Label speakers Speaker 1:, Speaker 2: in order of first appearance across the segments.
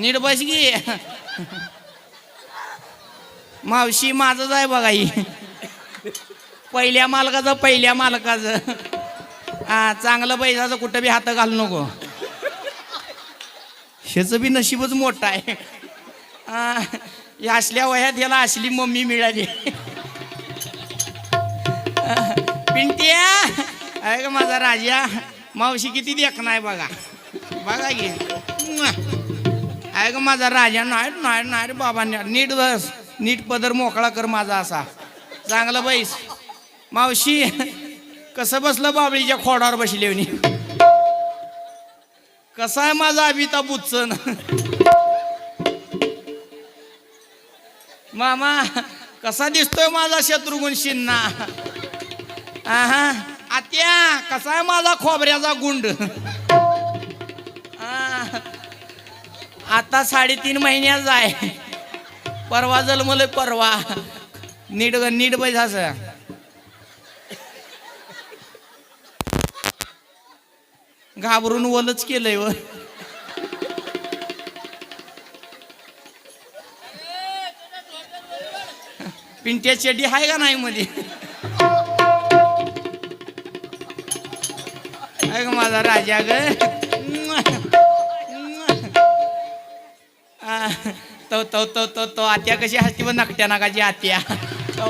Speaker 1: नीट बस गी मावशी माझंच आहे बघा ही पहिल्या मालकाचं हा चांगलं पैशाचं कुठं बी हात घालू नको ह्याचं बी नशीबच मोठं आहे या असल्या वयात याला असली मम्मी मिळाली पिंट्या आहे का माझा राजा मावशी किती देखणा आहे बघा बघा की आहे का माझा राजा नाही नाही नाही रे बाबा नीट बस नीट पदर मोकळा कर माझा असा चांगलं बैस मावशी कसं बसलं बाबळीच्या खोडावर बसले कसा आहे माझा अभिता बुच्चन मामा कसा दिसतोय माझा शत्रुघ्न शिन्ना आत्या कसा आहे माझा खोबऱ्याचा गुंड आता 3.5 महिन्याचा आहे परवा जन्मले परवा नीट नीट बैस घाबरून वलच केलंय व पिंट्या चेडी आहे का नाही मध्ये आहे का माझा राजा ग तो तो तो तो तो आत्या कशी हसती व नकट्या नाकाची आत्या तो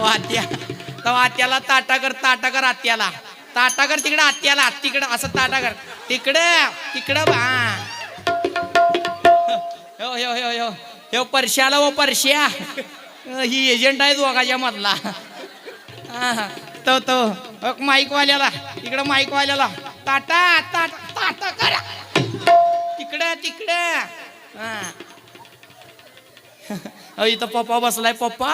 Speaker 1: आत्याला ताटा कर आत्याला ताटा कर तिकडं आत्याला तिकडं असं ताटा कर तिकडं हो हो हो हो हो परश्याला व परश्या ही एजंट आहे दोघाच्या मधला तो तो माईकवाल्याला तिकडं माईकवाल्याला ताटा ताटा ताटा करा तिकडं इथं पप्पा बसलाय पप्पा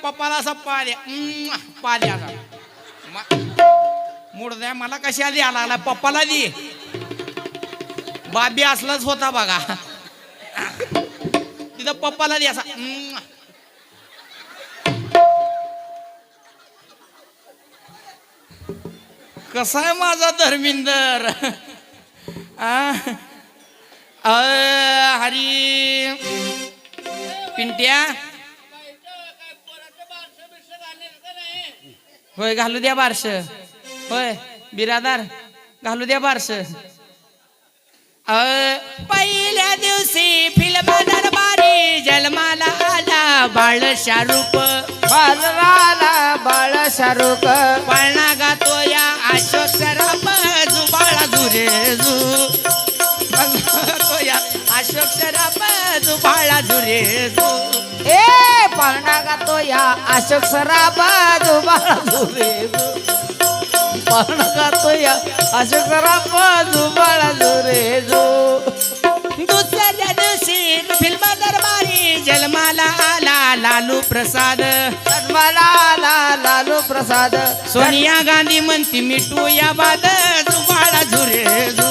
Speaker 1: पप्पाला असा पाद्या मुडद्या मला कशा द्या लागला पप्पाला दे बाबी असलाच होता बघा तिथं पप्पाला दे असा कसा आहे माझा धर्मिंदर हरी पिंट्या होय घालू द्या बारस होय बिरादार घालू द्या बारस पहिल्या दिवशी फिल्म दरबारी जन्माला आला बाळ शाहरुख पळणा गातो या अशोक सराफ जुबाळा झुरेजू अशोक सराफ जुबाळा झुरेजू
Speaker 2: पळणा गातो या अशोक सराफ जुबाळा झुरेजू पळणा गातो या अशोक सराफ जुबाळा झुरेजू
Speaker 1: दुसऱ्या दिवशी फिल्म दरबारी जन्माला आला लालू प्रसाद
Speaker 2: लालू प्रसाद
Speaker 1: सोनिया गांधी म्हणती मिठू या बाद जुबाळा झुरेजू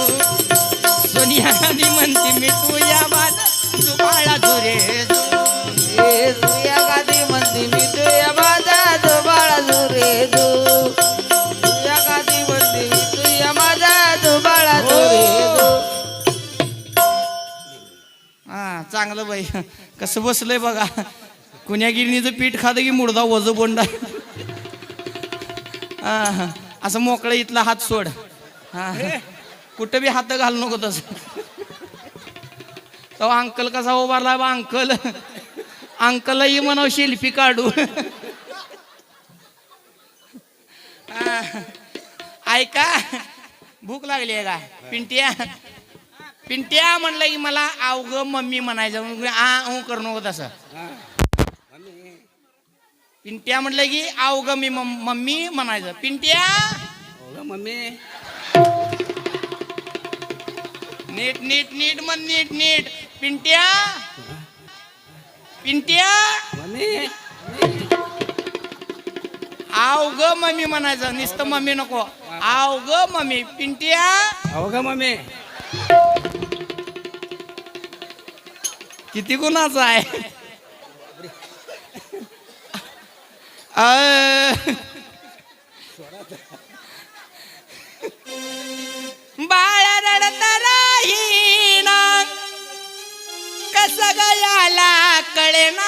Speaker 1: सोनिया गांधी म्हणती मिठू या बाद जुबाळा झुरेजू
Speaker 2: सोनिया गांधी म्हणती मिठू या बाद जुबाळा झुरेजू सोनिया गांधी म्हणती मिठू या बाद जुबाळा झुरेजू
Speaker 1: चांगलं बाई कसं बसलंय बघा कुण्या गिरणीचं पीठ खातं की मुडदा वज बोंडा असं मोकळं इथला हात सोड कुठं बी हात घालू नको तसं तो अंकल कसा उभारला बा अंकलही म्हणाव सेल्फी काढू ऐका भूक लागली आहे का पिंट्या म्हणलं की मला अवघ मम्मी म्हणायचं करू नको तसं पिंट्या म्हटलं की अवघ मी मम्मी म्हणायचं पिंट्या
Speaker 2: मम्मी
Speaker 1: नीट नीट नीट म्हण नीट पिंट्या
Speaker 2: मम्मी
Speaker 1: अवघ मम्मी म्हणायचं नुसतं मम्मी नको अवघ मम्मी पिंट्या
Speaker 2: अवघ मम्मी
Speaker 1: किती गुणाचा आहे बाळ रडत येईना कस गयाला कळेना